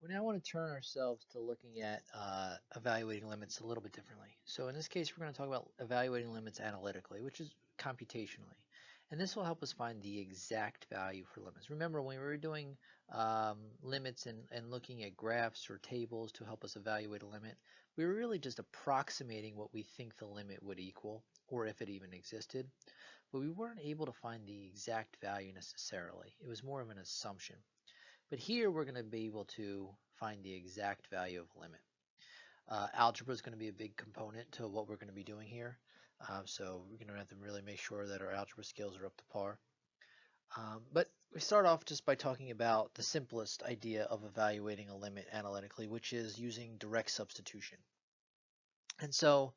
We now want to turn ourselves to looking at evaluating limits a little bit differently. So in this case, we're going to talk about evaluating limits analytically, which is computationally. And this will help us find the exact value for limits. Remember, when we were doing limits and looking at graphs or tables to help us evaluate a limit, we were really just approximating what we think the limit would equal, or if it even existed. But we weren't able to find the exact value necessarily. It was more of an assumption. But here we're going to be able to find the exact value of a limit. Algebra is going to be a big component to what we're going to be doing here. So we're going to have to really make sure that our algebra skills are up to par. But we start off just by talking about the simplest idea of evaluating a limit analytically, which is using direct substitution. And so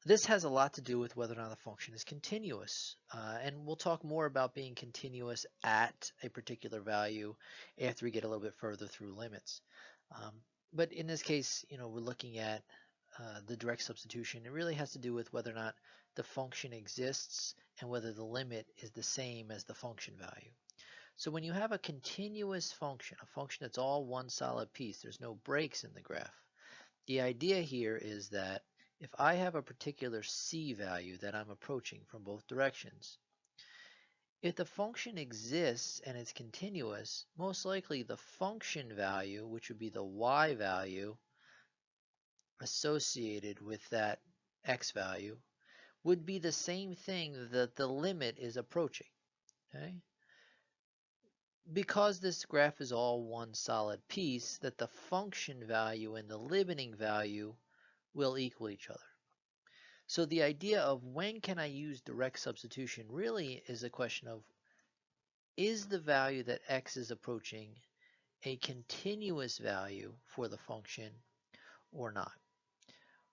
this has a lot to do with whether or not the function is continuous. And we'll talk more about being continuous at a particular value after we get a little bit further through limits. But in this case, we're looking at the direct substitution. It really has to do with whether or not the function exists and whether the limit is the same as the function value. So when you have a continuous function, a function that's all one solid piece, there's no breaks in the graph. The idea here is that if I have a particular c value that I'm approaching from both directions, if the function exists and it's continuous, most likely the function value, which would be the y value associated with that x value, would be the same thing that the limit is approaching. Okay? Because this graph is all one solid piece, that the function value and the limiting value will equal each other. So the idea of when can I use direct substitution really is a question of, is the value that x is approaching a continuous value for the function or not?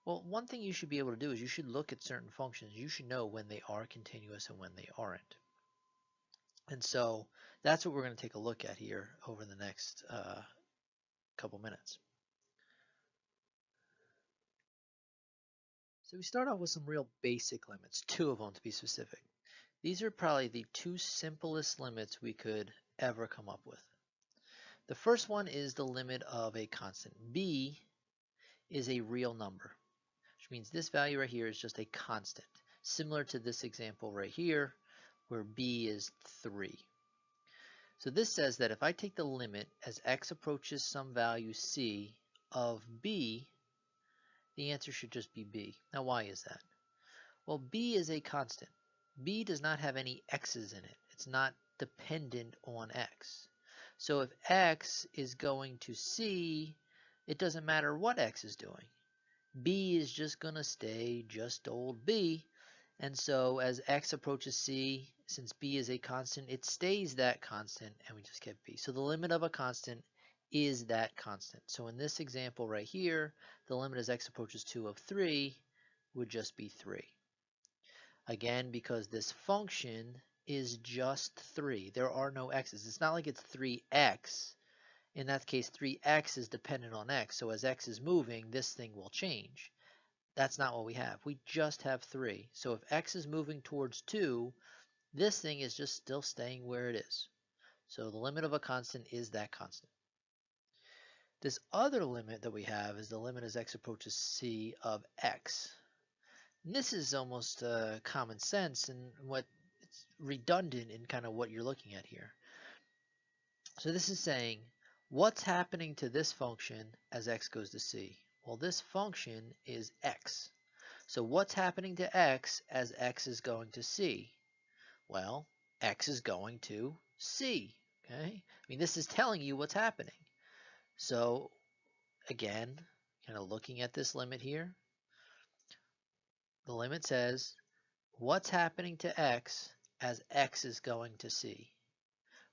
Well, one thing you should be able to do is you should look at certain functions. You should know when they are continuous and when they aren't. And so that's what we're going to take a look at here over the next couple minutes. So we start off with some real basic limits, two of them to be specific. These are probably the two simplest limits we could ever come up with. The first one is the limit of a constant. B is a real number, which means this value right here is just a constant, similar to this example right here where B is 3. So this says that if I take the limit as x approaches some value c of b, the answer should just be b. Now why is that? Well, b is a constant. B does not have any x's in it. It's not dependent on x. So if x is going to c, it doesn't matter what x is doing. B is just going to stay just old b. And so as x approaches c, since b is a constant, it stays that constant, and we just get b. So the limit of a constant is that constant. So in this example right here, the limit as x approaches 2 of 3 would just be 3. Again, because this function is just 3. There are no x's. It's not like it's 3x. In that case, 3x is dependent on x. So as x is moving, this thing will change. That's not what we have. We just have 3. So if x is moving towards 2, this thing is just still staying where it is. So the limit of a constant is that constant. This other limit that we have is the limit as x approaches c of x. And this is almost common sense and what it's redundant in kind of what you're looking at here. So this is saying, what's happening to this function as x goes to c? Well, this function is x. So what's happening to x as x is going to c? Well, x is going to c. Okay? I mean, this is telling you what's happening. So again, kind of looking at this limit here, the limit says, what's happening to x as x is going to c?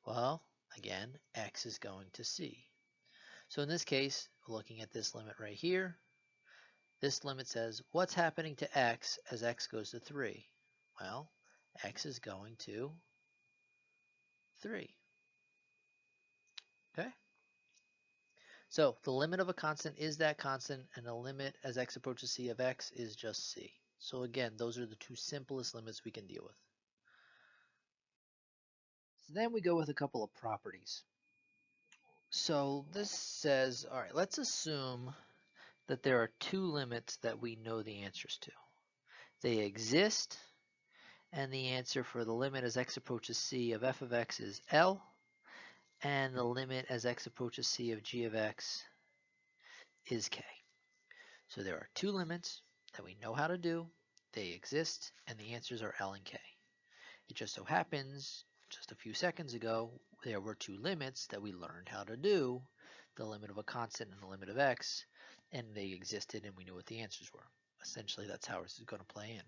Well, again, x is going to c. So in this case, looking at this limit right here, this limit says, what's happening to x as x goes to 3? Well, x is going to 3. Okay? So the limit of a constant is that constant, and the limit as x approaches c of x is just c. So again, those are the two simplest limits we can deal with. So then we go with a couple of properties. So this says, all right, let's assume that there are two limits that we know the answers to. They exist, and the answer for the limit as x approaches c of f of x is L, and the limit as x approaches c of g of x is k. So there are two limits that we know how to do, they exist, and the answers are L and k. It just so happens, just a few seconds ago, there were two limits that we learned how to do, the limit of a constant and the limit of x, and they existed and we knew what the answers were. Essentially, that's how this is going to play in.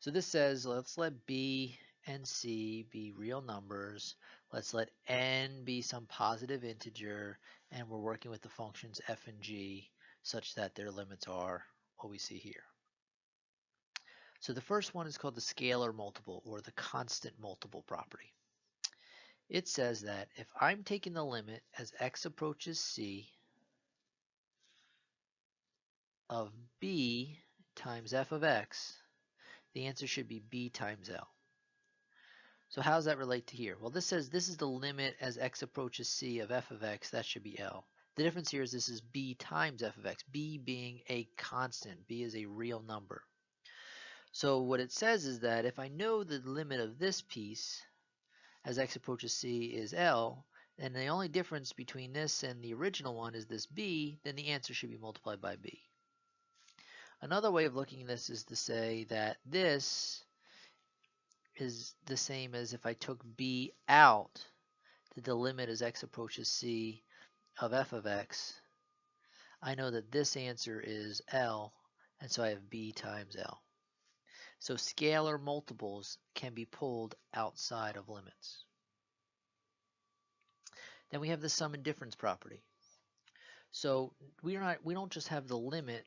So this says, let's let b and c be real numbers. Let's let n be some positive integer, and we're working with the functions f and g such that their limits are what we see here. So the first one is called the scalar multiple or the constant multiple property. It says that if I'm taking the limit as x approaches c of b times f of x, the answer should be b times L. So how does that relate to here? Well, this says this is the limit as x approaches c of f of x, that should be L. The difference here is this is b times f of x, b being a constant, b is a real number. So what it says is that if I know the limit of this piece as x approaches c is L, and the only difference between this and the original one is this b, then the answer should be multiplied by b. Another way of looking at this is to say that this is the same as if I took b out, that the limit as x approaches c of f of x. I know that this answer is L, and so I have b times L. So scalar multiples can be pulled outside of limits. Then we have the sum and difference property. So we don't just have the limit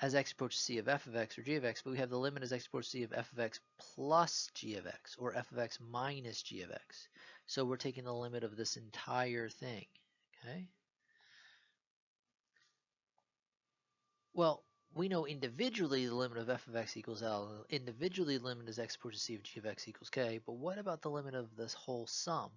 as x approaches c of f of x or g of x, but we have the limit as x approaches c of f of x plus g of x or f of x minus g of x. So we're taking the limit of this entire thing. Okay. Well, we know individually the limit of f of x equals L. Individually the limit as x approaches c of g of x equals k. But what about the limit of this whole sum?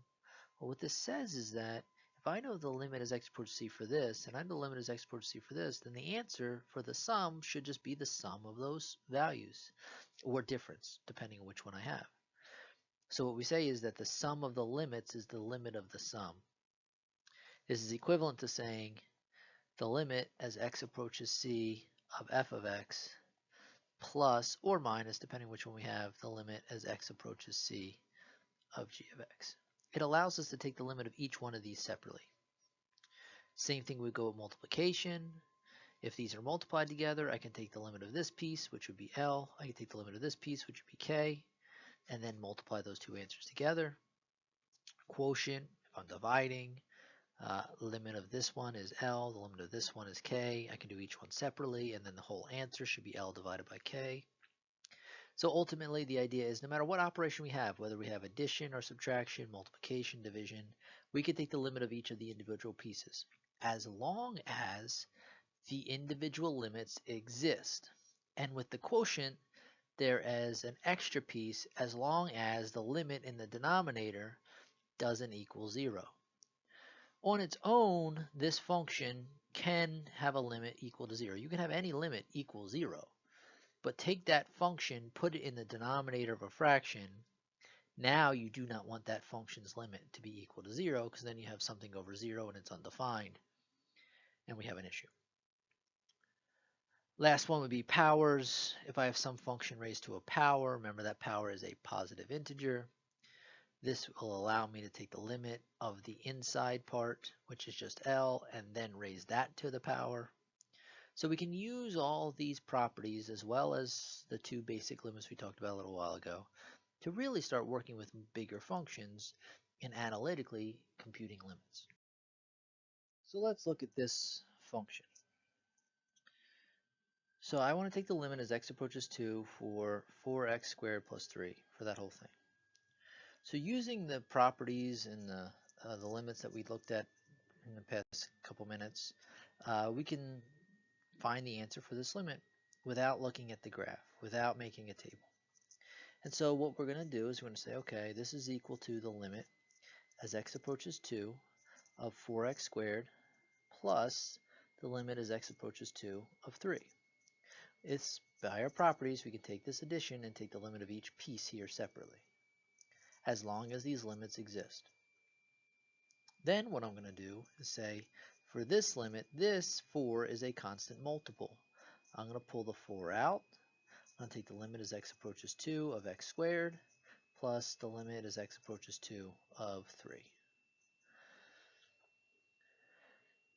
Well, what this says is that if I know the limit as x approaches c for this, and I know the limit as x approaches c for this, then the answer for the sum should just be the sum of those values, or difference, depending on which one I have. So what we say is that the sum of the limits is the limit of the sum. This is equivalent to saying the limit as x approaches c of f of x plus or minus, depending which one we have, the limit as x approaches c of g of x. It allows us to take the limit of each one of these separately. Same thing would go with multiplication. If these are multiplied together, I can take the limit of this piece, which would be L. I can take the limit of this piece, which would be K, and then multiply those two answers together. Quotient, if I'm dividing, limit of this one is L, the limit of this one is K. I can do each one separately, and then the whole answer should be L divided by K. So ultimately, the idea is no matter what operation we have, whether we have addition or subtraction, multiplication, division, we can take the limit of each of the individual pieces, as long as the individual limits exist. And with the quotient, there is an extra piece as long as the limit in the denominator doesn't equal 0. On its own, this function can have a limit equal to 0. You can have any limit equal 0. But take that function, put it in the denominator of a fraction. Now you do not want that function's limit to be equal to 0, because then you have something over 0 and it's undefined, and we have an issue. Last one would be powers. If I have some function raised to a power, remember that power is a positive integer. This will allow me to take the limit of the inside part, which is just L, and then raise that to the power. So we can use all of these properties as well as the two basic limits we talked about a little while ago to really start working with bigger functions and analytically computing limits. So let's look at this function. So I want to take the limit as x approaches 2 for 4x squared plus 3 for that whole thing. So using the properties and the limits that we looked at in the past couple minutes, we can find the answer for this limit without looking at the graph, without making a table. And so what we're going to do is we're going to say, okay, this is equal to the limit as x approaches 2 of 4x squared plus the limit as x approaches 2 of 3. It's by our properties, we can take this addition and take the limit of each piece here separately, as long as these limits exist. Then what I'm going to do is say, for this limit, this 4 is a constant multiple. I'm going to pull the 4 out. I'm going to take the limit as x approaches 2 of x squared plus the limit as x approaches 2 of 3.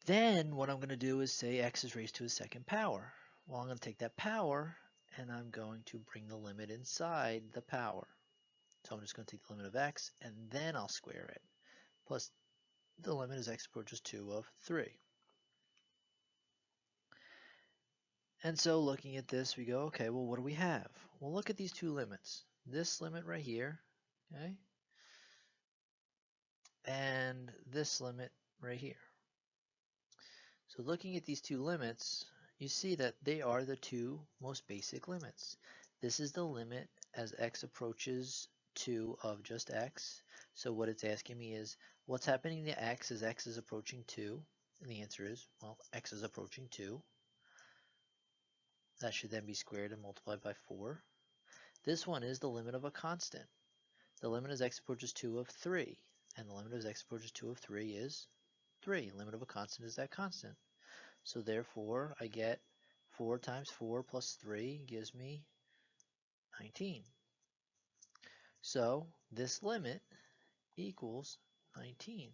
Then what I'm going to do is say x is raised to a second power. Well, I'm going to take that power and I'm going to bring the limit inside the power. So I'm just going to take the limit of x and then I'll square it. Plus the limit as x approaches 2 of 3. And so looking at this, we go, okay, well, what do we have? Well, look at these two limits. This limit right here, okay, and this limit right here. So looking at these two limits, you see that they are the two most basic limits. This is the limit as x approaches 2 of just x. So what it's asking me is, what's happening to x as x is approaching 2? And the answer is, well, x is approaching 2. That should then be squared and multiplied by 4. This one is the limit of a constant. The limit as x approaches 2 of 3. And the limit as x approaches 2 of 3 is 3. Limit of a constant is that constant. So therefore, I get 4 times 4 plus 3 gives me 19. So this limit equals 19.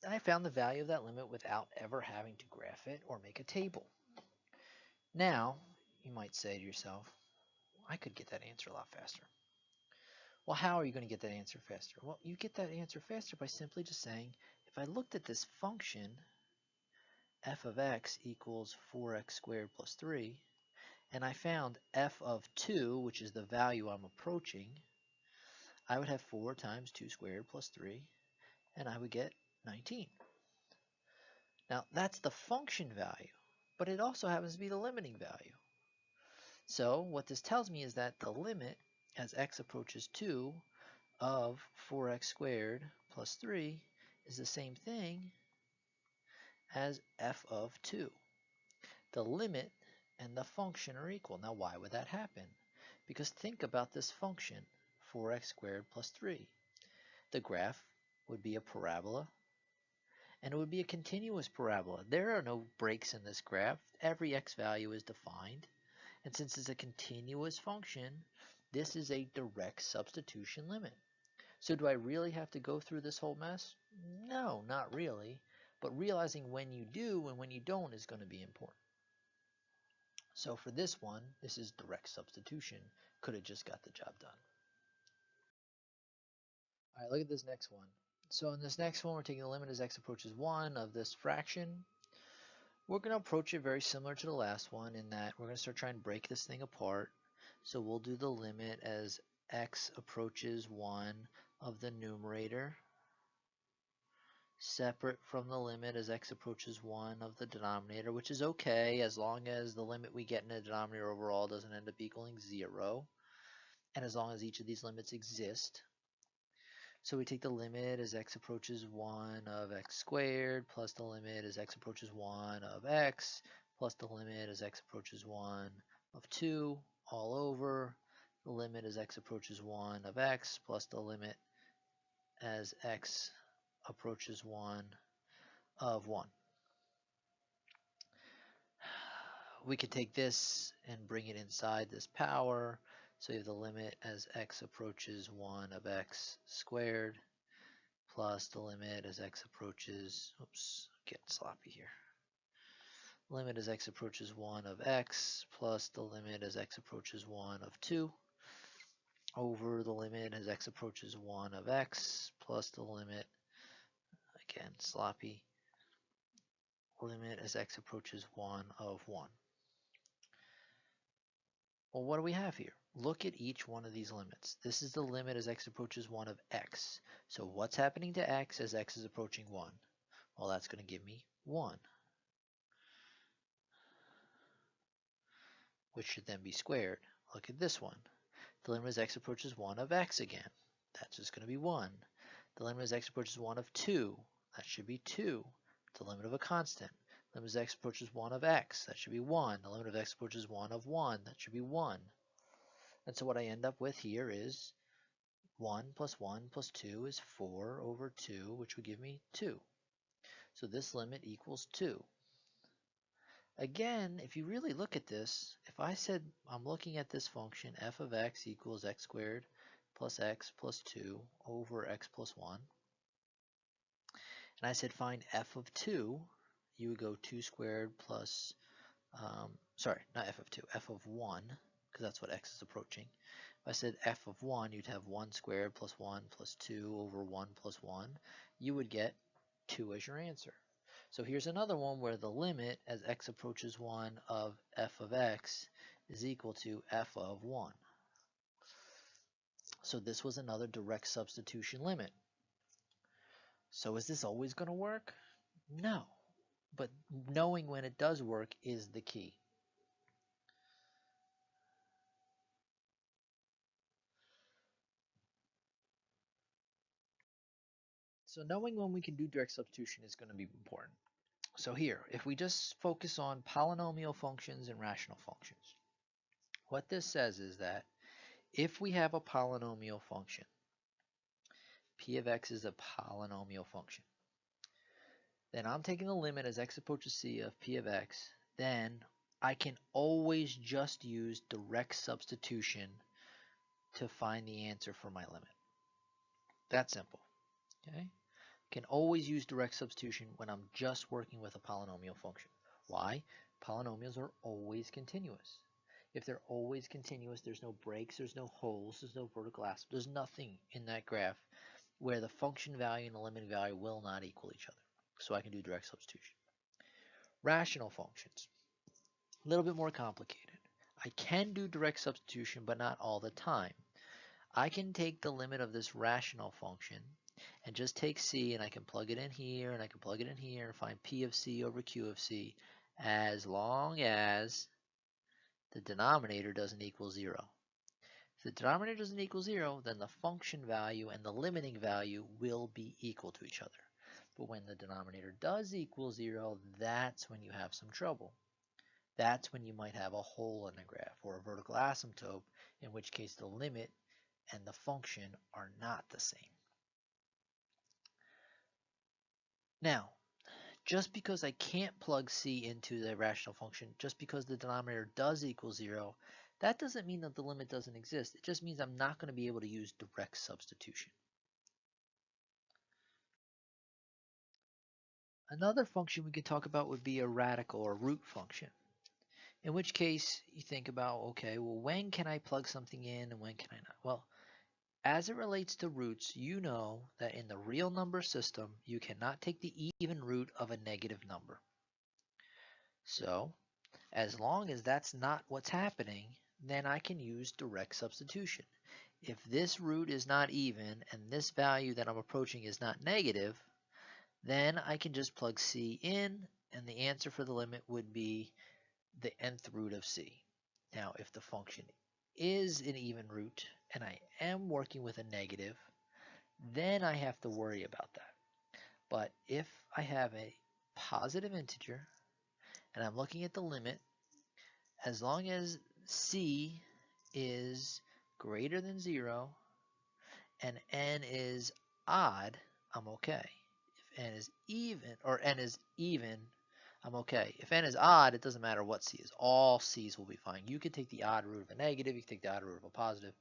I found the value of that limit without ever having to graph it or make a table. Now, you might say to yourself, I could get that answer a lot faster. Well, how are you going to get that answer faster? Well, you get that answer faster by simply just saying, if I looked at this function, f of x equals 4x squared plus 3, and I found f of 2, which is the value I'm approaching, I would have 4 times 2 squared plus 3, and I would get 19. Now, that's the function value, but it also happens to be the limiting value. So what this tells me is that the limit as x approaches 2 of 4x squared plus 3 is the same thing as f of 2. The limit and the function are equal. Now why would that happen? Because think about this function, 4x squared plus 3. The graph would be a parabola, and it would be a continuous parabola. There are no breaks in this graph. Every x value is defined. And since it's a continuous function, this is a direct substitution limit. So do I really have to go through this whole mess? No, not really. But realizing when you do and when you don't is going to be important. So for this one, this is direct substitution. Could have just got the job done. All right, look at this next one. So in this next one, we're taking the limit as x approaches 1 of this fraction. We're going to approach it very similar to the last one in that we're going to start trying to break this thing apart. So we'll do the limit as x approaches 1 of the numerator, separate from the limit as x approaches 1 of the denominator, which is okay as long as the limit we get in the denominator overall doesn't end up equaling 0, and as long as each of these limits exist. So we take the limit as x approaches 1 of x squared plus the limit as x approaches 1 of x plus the limit as x approaches 1 of 2 all over the limit as x approaches 1 of x plus the limit as x approaches 1 of 1. We could take this and bring it inside this power. So you have the limit as x approaches 1 of x squared plus the limit as x approaches, oops, getting sloppy here. Limit as x approaches 1 of x plus the limit as x approaches 1 of 2 over the limit as x approaches 1 of x plus the limit, again sloppy, limit as x approaches 1 of 1. Well, what do we have here? Look at each one of these limits. This is the limit as x approaches 1 of x. So what's happening to x as x is approaching 1? Well, that's going to give me 1, which should then be squared. Look at this one. The limit as x approaches 1 of x again. That's just going to be 1. The limit as x approaches 1 of 2. That should be 2. The limit of a constant. Limit as x approaches 1 of x. That should be 1. The limit of x approaches 1 of 1. That should be 1. And so what I end up with here is 1 plus 1 plus 2 is 4 over 2, which would give me 2. So this limit equals 2. Again, if you really look at this, if I said I'm looking at this function, f of x equals x squared plus x plus 2 over x plus 1, and I said find f of 2, you would go 2 squared plus, sorry, not f of 2, f of 1, because that's what x is approaching. If I said f of 1, you'd have 1 squared plus 1 plus 2 over 1 plus 1. You would get 2 as your answer. So here's another one where the limit as x approaches 1 of f of x is equal to f of 1. So this was another direct substitution limit. So is this always going to work? No. But knowing when it does work is the key. So knowing when we can do direct substitution is going to be important. So here, if we just focus on polynomial functions and rational functions, what this says is that if we have a polynomial function, p of x is a polynomial function, then I'm taking the limit as x approaches c of p of x, then I can always just use direct substitution to find the answer for my limit. That's simple. Okay? Can always use direct substitution when I'm just working with a polynomial function. Why? Polynomials are always continuous. If they're always continuous, there's no breaks, there's no holes, there's no vertical asymptote, there's nothing in that graph where the function value and the limiting value will not equal each other. So I can do direct substitution. Rational functions, a little bit more complicated. I can do direct substitution, but not all the time. I can take the limit of this rational function and just take c, and I can plug it in here, and I can plug it in here, and find p of c over q of c, as long as the denominator doesn't equal 0. If the denominator doesn't equal 0, then the function value and the limiting value will be equal to each other. But when the denominator does equal 0, that's when you have some trouble. That's when you might have a hole in the graph or a vertical asymptote, in which case the limit and the function are not the same. Now, just because I can't plug c into the rational function, just because the denominator does equal 0, that doesn't mean that the limit doesn't exist. It just means I'm not going to be able to use direct substitution. Another function we could talk about would be a radical or root function. In which case, you think about, okay, well, when can I plug something in and when can I not? Well, as it relates to roots, you know that in the real number system, you cannot take the even root of a negative number. So, as long as that's not what's happening, then I can use direct substitution. If this root is not even and this value that I'm approaching is not negative, then I can just plug c in, and the answer for the limit would be the nth root of c. Now, if the function is an even root and I am working with a negative, then I have to worry about that. But if I have a positive integer and I'm looking at the limit, as long as c is greater than 0 and n is odd, I'm okay. If n is even, I'm okay. If n is odd, it doesn't matter what c is. All c's will be fine. You can take the odd root of a negative, you can take the odd root of a positive.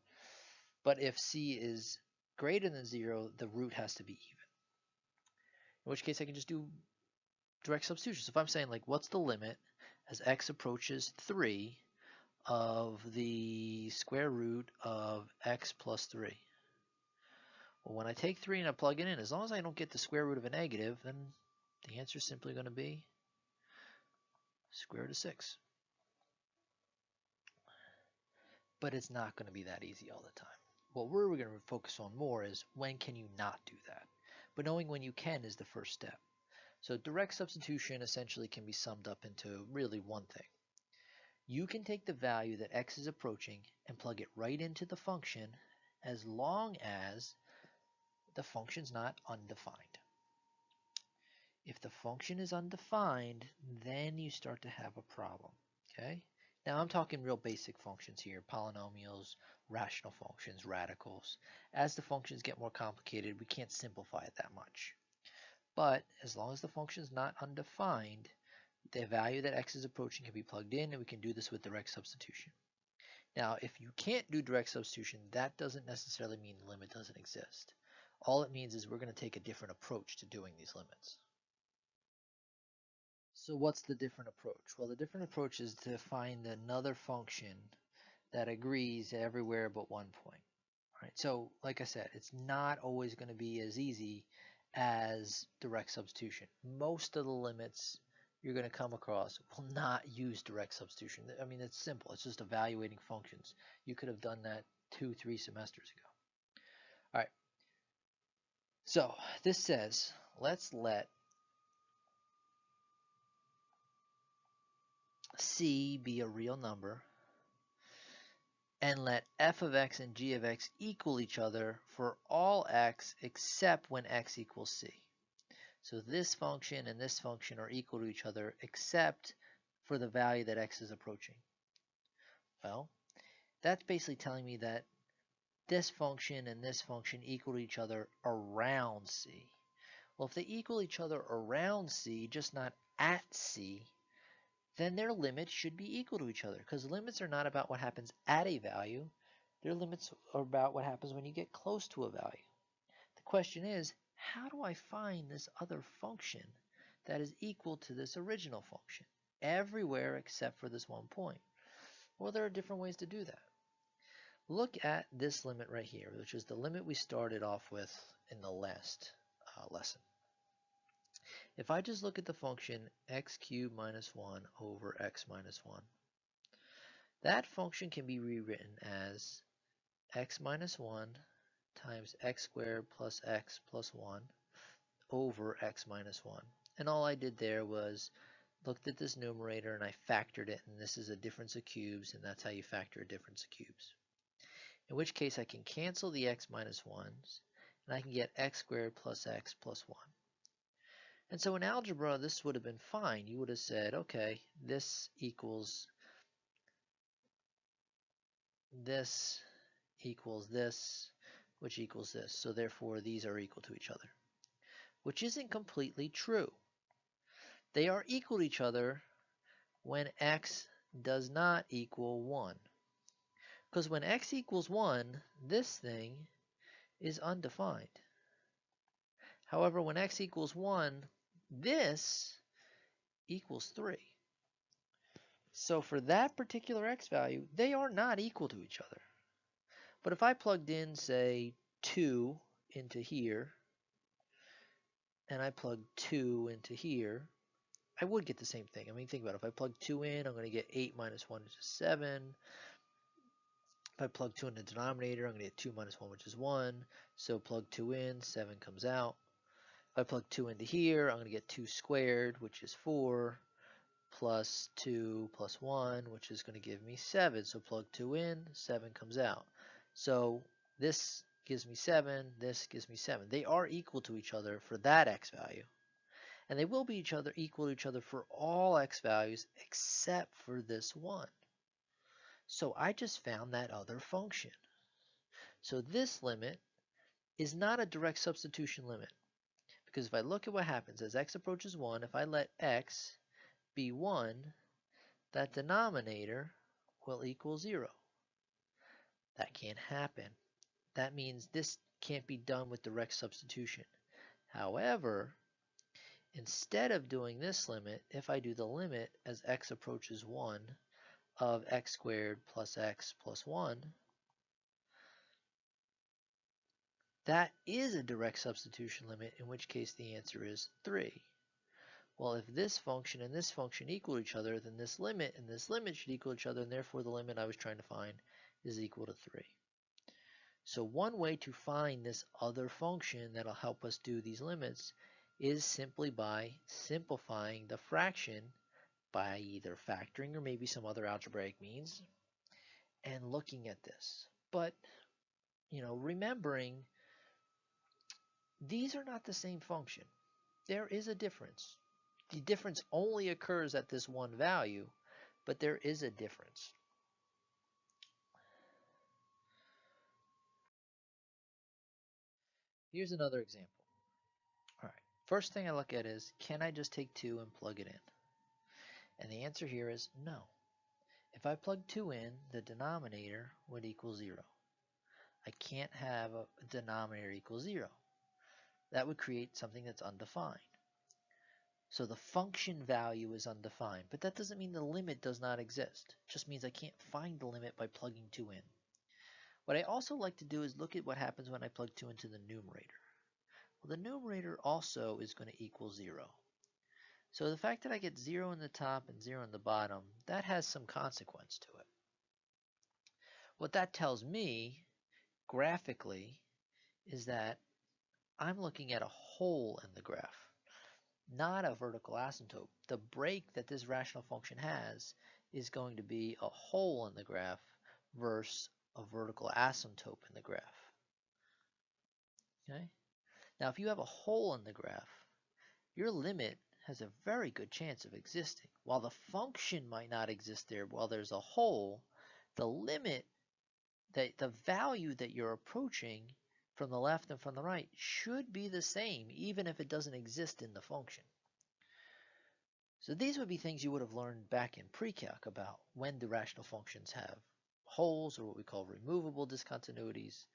But if c is greater than 0, the root has to be even. In which case I can just do direct substitution. So if I'm saying, like, what's the limit as x approaches 3 of the square root of x plus 3? Well, when I take 3 and I plug it in, as long as I don't get the square root of a negative, then the answer is simply going to be square root of 6. But it's not going to be that easy all the time. What we're going to focus on more is when can you not do that. But knowing when you can is the first step. So direct substitution essentially can be summed up into really one thing. You can take the value that x is approaching and plug it right into the function as long as the function's not undefined. If the function is undefined, then you start to have a problem, okay? Now I'm talking real basic functions here, polynomials, rational functions, radicals. As the functions get more complicated, we can't simplify it that much. But as long as the function is not undefined, the value that x is approaching can be plugged in, and we can do this with direct substitution. Now, if you can't do direct substitution, that doesn't necessarily mean the limit doesn't exist. All it means is we're going to take a different approach to doing these limits. So what's the different approach? Well, the different approach is to find another function that agrees everywhere but one point. All right, so like I said, it's not always going to be as easy as direct substitution. Most of the limits you're going to come across will not use direct substitution. I mean, it's simple. It's just evaluating functions. You could have done that 2-3 semesters ago. All right. So this says, let's let C be a real number and let f of x and g of x equal each other for all x except when x equals c. So this function and this function are equal to each other except for the value that x is approaching. Well, that's basically telling me that this function and this function equal to each other around c. Well, if they equal each other around c, just not at c, then their limits should be equal to each other, because limits are not about what happens at a value. Their limits are about what happens when you get close to a value. The question is, how do I find this other function that is equal to this original function everywhere except for this one point? Well, there are different ways to do that. Look at this limit right here, which is the limit we started off with in the last lesson. If I just look at the function x cubed minus 1 over x minus 1, that function can be rewritten as x minus 1 times x squared plus x plus 1 over x minus 1. And all I did there was looked at this numerator and I factored it, and this is a difference of cubes, and that's how you factor a difference of cubes. In which case I can cancel the x minus 1's, and I can get x squared plus x plus 1. And so in algebra, this would have been fine. You would have said, okay, this equals this, which equals this. So therefore, these are equal to each other, which isn't completely true. They are equal to each other when x does not equal 1. Because when x equals 1, this thing is undefined. However, when x equals 1, this equals 3. So for that particular x value, they are not equal to each other. But if I plugged in, say, 2 into here, and I plugged 2 into here, I would get the same thing. I mean, think about it. If I plug 2 in, I'm going to get 8 minus 1, which is 7. If I plug 2 in the denominator, I'm going to get 2 minus 1, which is 1. So plug 2 in, 7 comes out. If I plug 2 into here, I'm going to get 2 squared, which is 4, plus 2 plus 1, which is going to give me 7. So plug 2 in, 7 comes out. So this gives me 7, this gives me 7. They are equal to each other for that x value. And they will be equal to each other for all x values except for this one. So I just found that other function. So this limit is not a direct substitution limit. Because if I look at what happens as x approaches 1, if I let x be 1, that denominator will equal 0. That can't happen. That means this can't be done with direct substitution. However, instead of doing this limit, if I do the limit as x approaches 1 of x squared plus x plus 1, that is a direct substitution limit, in which case the answer is 3. Well, if this function and this function equal each other, then this limit and this limit should equal each other, and therefore the limit I was trying to find is equal to 3. So one way to find this other function that'll help us do these limits is simply by simplifying the fraction by either factoring or maybe some other algebraic means and looking at this. But, remembering These are not the same function. There is a difference. The difference only occurs at this one value, but there is a difference. Here's another example. All right. First thing I look at is, can I just take 2 and plug it in? And the answer here is no. If I plug 2 in, the denominator would equal 0. I can't have a denominator equal 0. That would create something that's undefined. So the function value is undefined, but that doesn't mean the limit does not exist. It just means I can't find the limit by plugging 2 in. What I also like to do is look at what happens when I plug 2 into the numerator. Well, the numerator also is going to equal 0. So the fact that I get 0 in the top and 0 in the bottom, that has some consequence to it. What that tells me, graphically, is that I'm looking at a hole in the graph, not a vertical asymptote. The break that this rational function has is going to be a hole in the graph versus a vertical asymptote in the graph. Okay? Now, if you have a hole in the graph, your limit has a very good chance of existing. While the function might not exist there while there's a hole, the limit, the value that you're approaching from the left and from the right should be the same, even if it doesn't exist in the function. So these would be things you would have learned back in pre-calc about when do rational functions have holes, or what we call removable discontinuities,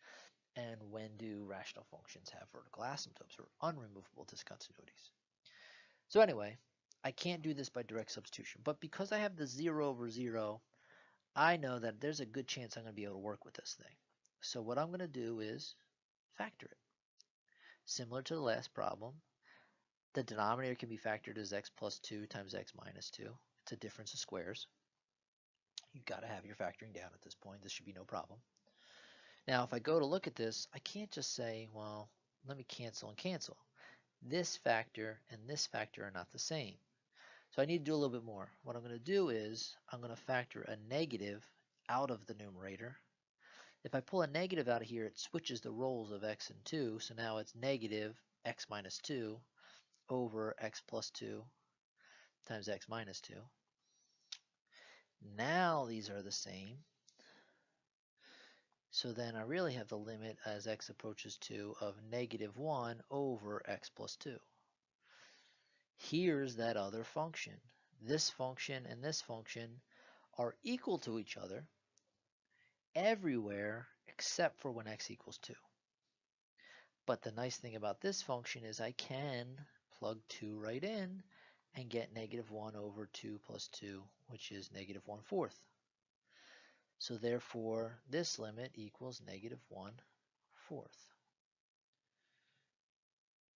and when do rational functions have vertical asymptotes or unremovable discontinuities. So anyway, I can't do this by direct substitution, but because I have the 0 over 0, I know that there's a good chance I'm going to be able to work with this thing. So what I'm going to do is factor it. Similar to the last problem, the denominator can be factored as x plus 2 times x minus 2. It's a difference of squares. You've got to have your factoring down at this point. This should be no problem. Now, if I go to look at this, I can't just say, well, let me cancel and cancel. This factor and this factor are not the same. So I need to do a little bit more. What I'm going to do is I'm going to factor a negative out of the numerator. If I pull a negative out of here, it switches the roles of x and 2. So now it's negative x minus 2 over x plus 2 times x minus 2. Now these are the same. So then I really have the limit as x approaches 2 of negative 1 over x plus 2. Here's that other function. This function and this function are equal to each other everywhere except for when x equals 2. But the nice thing about this function is I can plug 2 right in and get negative 1 over 2 plus 2, which is negative 1/4. So therefore, this limit equals negative 1/4.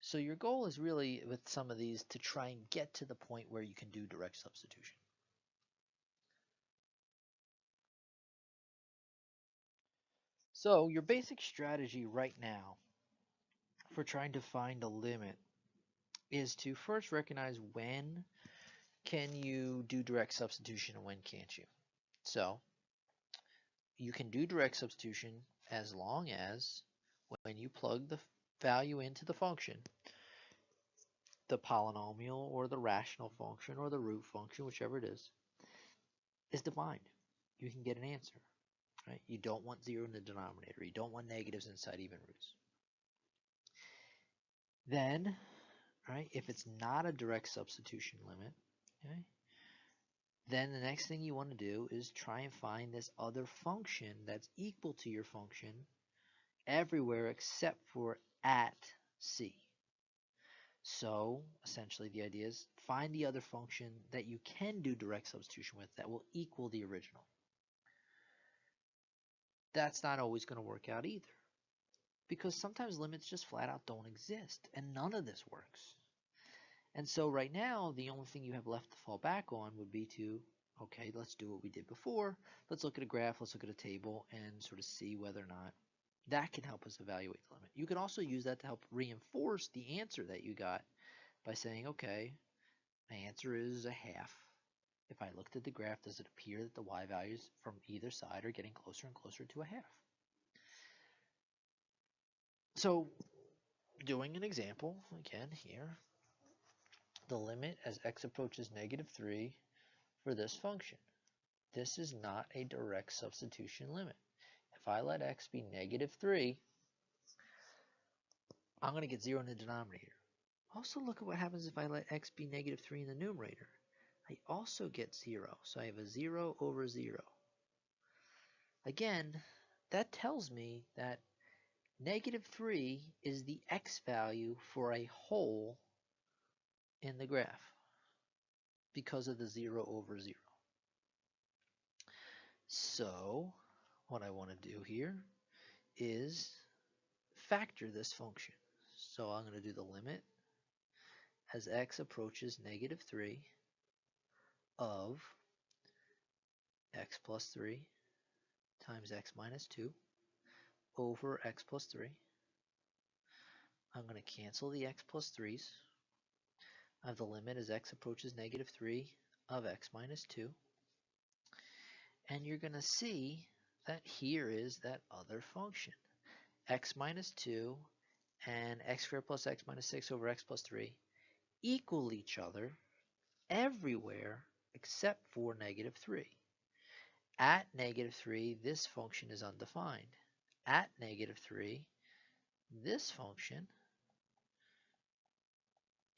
So your goal is really, with some of these, to try and get to the point where you can do direct substitution. So your basic strategy right now for trying to find a limit is to first recognize when can you do direct substitution and when can't you. So you can do direct substitution as long as when you plug the value into the function, the polynomial or the rational function or the root function, whichever it is defined. You can get an answer. Right? You don't want 0 in the denominator. You don't want negatives inside even roots. Then, right, if it's not a direct substitution limit, okay, then the next thing you want to do is try and find this other function that's equal to your function everywhere except for at C. So essentially the idea is find the other function that you can do direct substitution with that will equal the original. That's not always going to work out either, because sometimes limits just flat out don't exist and none of this works. And so right now the only thing you have left to fall back on would be to, okay, let's do what we did before. Let's look at a graph, let's look at a table and sort of see whether or not that can help us evaluate the limit. You can also use that to help reinforce the answer that you got by saying, okay, my answer is a half. If I looked at the graph, does it appear that the y values from either side are getting closer and closer to a half? So doing an example again here, the limit as x approaches -3 for this function. This is not a direct substitution limit. If I let x be -3, I'm going to get 0 in the denominator. Also look at what happens if I let x be -3 in the numerator. I also get 0, so I have a 0 over 0. Again, that tells me that -3 is the x value for a hole in the graph because of the 0 over 0. So what I want to do here is factor this function. So I'm going to do the limit as x approaches -3 of x plus 3 times x minus 2 over x plus 3. I'm going to cancel the x plus 3's. I have the limit as x approaches -3 of x minus 2. And you're going to see that here is that other function. X minus 2 and x squared plus x minus 6 over x plus 3 equal each other everywhere except for -3. At -3, this function is undefined. At -3, this function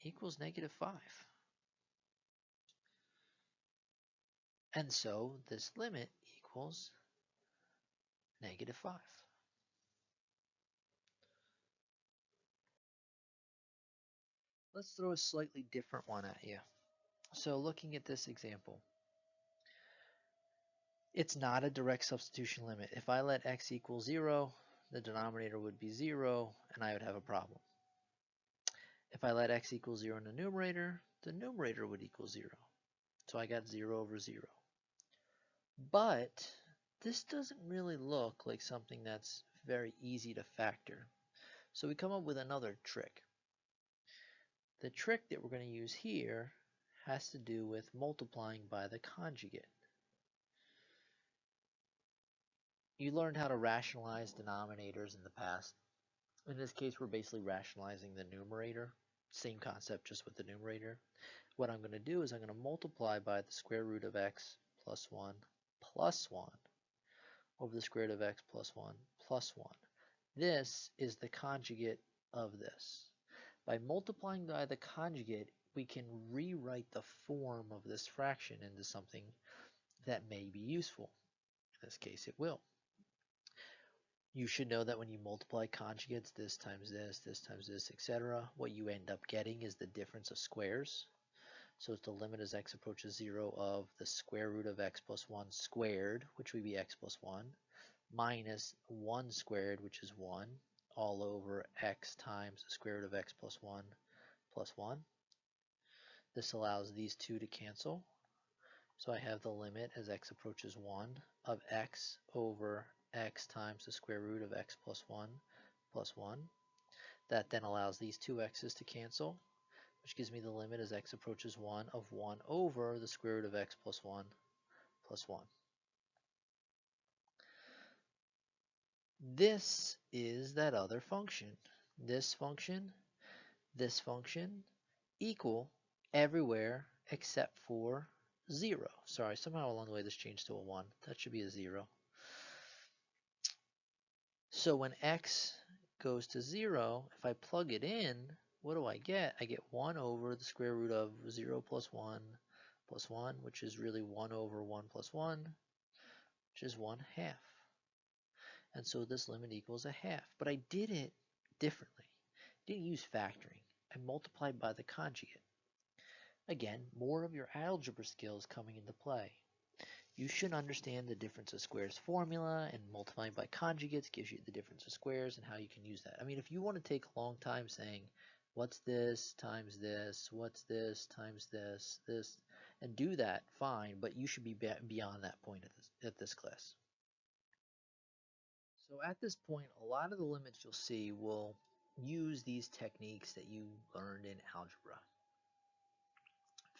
equals -5. And so this limit equals -5. Let's throw a slightly different one at you. So looking at this example, it's not a direct substitution limit. If I let x equal 0, the denominator would be 0, and I would have a problem. If I let x equal 0 in the numerator would equal 0. So I got 0 over 0. But this doesn't really look like something that's very easy to factor. So we come up with another trick. The trick that we're going to use here has to do with multiplying by the conjugate. You learned how to rationalize denominators in the past. In this case, we're basically rationalizing the numerator. Same concept, just with the numerator. What I'm going to do is I'm going to multiply by the square root of x plus 1 over the square root of x plus 1 plus 1. This is the conjugate of this. By multiplying by the conjugate, we can rewrite the form of this fraction into something that may be useful. In this case, it will. You should know that when you multiply conjugates, this times this, etc., what you end up getting is the difference of squares. So it's the limit as x approaches 0 of the square root of x plus 1 squared, which would be x plus 1, minus 1 squared, which is 1, all over x times the square root of x plus 1 plus 1. This allows these two to cancel. So I have the limit as x approaches 1 of x over x times the square root of x plus 1 plus 1. That then allows these two x's to cancel, which gives me the limit as x approaches 1 of 1 over the square root of x plus 1 plus 1. This is that other function. This function equal everywhere except for 0. Sorry, somehow along the way this changed to a 1. That should be a 0. So when x goes to 0, if I plug it in, what do I get? I get 1 over the square root of 0 plus 1 plus 1, which is really 1 over 1 plus 1, which is 1/2. And so this limit equals 1/2. But I did it differently. I didn't use factoring. I multiplied by the conjugate. Again, more of your algebra skills coming into play. You should understand the difference of squares formula, and multiplying by conjugates gives you the difference of squares and how you can use that. I mean, if you want to take a long time saying, what's this times this, what's this times this, and do that, fine, but you should be beyond that point at this class. So at this point, a lot of the limits you'll see will use these techniques that you learned in algebra.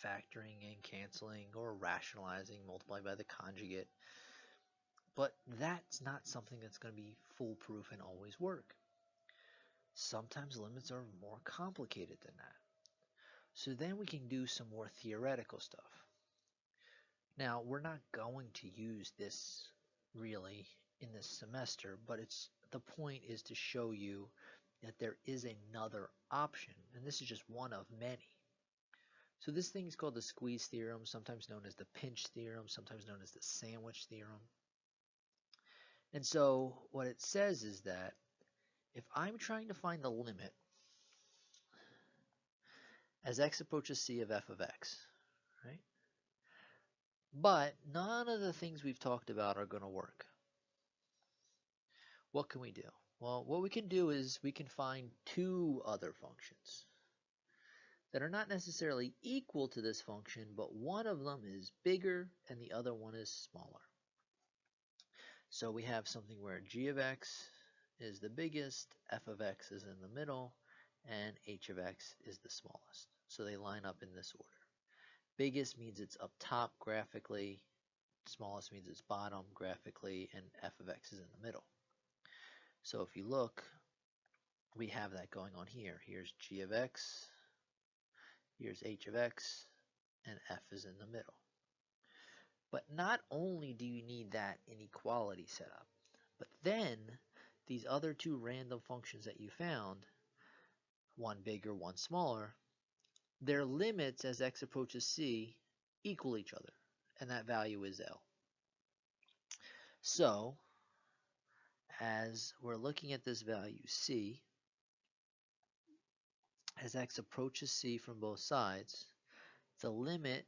Factoring and canceling, or rationalizing, multiplying by the conjugate. But that's not something that's going to be foolproof and always work. Sometimes limits are more complicated than that. So then we can do some more theoretical stuff. Now, we're not going to use this really in this semester, but the point is to show you that there is another option, and this is just one of many. So this thing is called the squeeze theorem, sometimes known as the pinch theorem, sometimes known as the sandwich theorem. And so what it says is that if I'm trying to find the limit as x approaches c of f of x, right? But none of the things we've talked about are going to work. What can we do? Well, what we can do is we can find two other functions that are not necessarily equal to this function, but one of them is bigger and the other one is smaller. So we have something where g of x is the biggest, f of x is in the middle, and h of x is the smallest. So they line up in this order. Biggest means it's up top graphically, smallest means it's bottom graphically, and f of x is in the middle. So if you look, we have that going on here. Here's g of x, here's h of x, and f is in the middle. But not only do you need that inequality set up, but then these other two random functions that you found, one bigger, one smaller, their limits as x approaches c equal each other, and that value is L. So, as we're looking at this value c, as x approaches c from both sides, the limit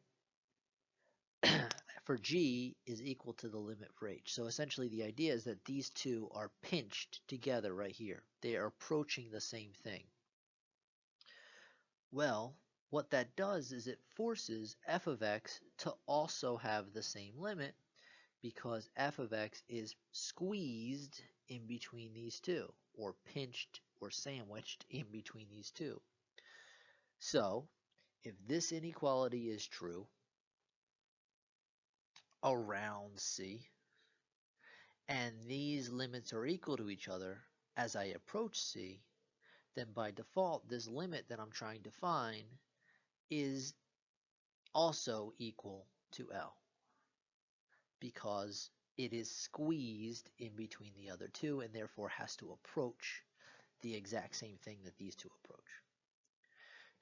for g is equal to the limit for h. So essentially the idea is that these two are pinched together right here. They are approaching the same thing. Well, what that does is it forces f of x to also have the same limit because f of x is squeezed in between these two, or pinched or sandwiched in between these two. So if this inequality is true around c, and these limits are equal to each other as I approach c, then by default this limit that I'm trying to find is also equal to L because it is squeezed in between the other two and therefore has to approach the exact same thing that these two approach.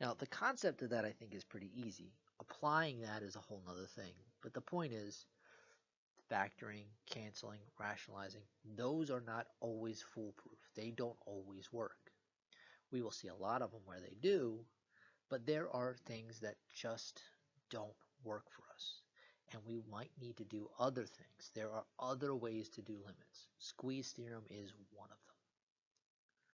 Now the concept of that I think is pretty easy. Applying that is a whole nother thing, but the point is factoring, canceling, rationalizing, those are not always foolproof. They don't always work. We will see a lot of them where they do, but there are things that just don't work for us. And we might need to do other things. There are other ways to do limits. Squeeze theorem is one of them.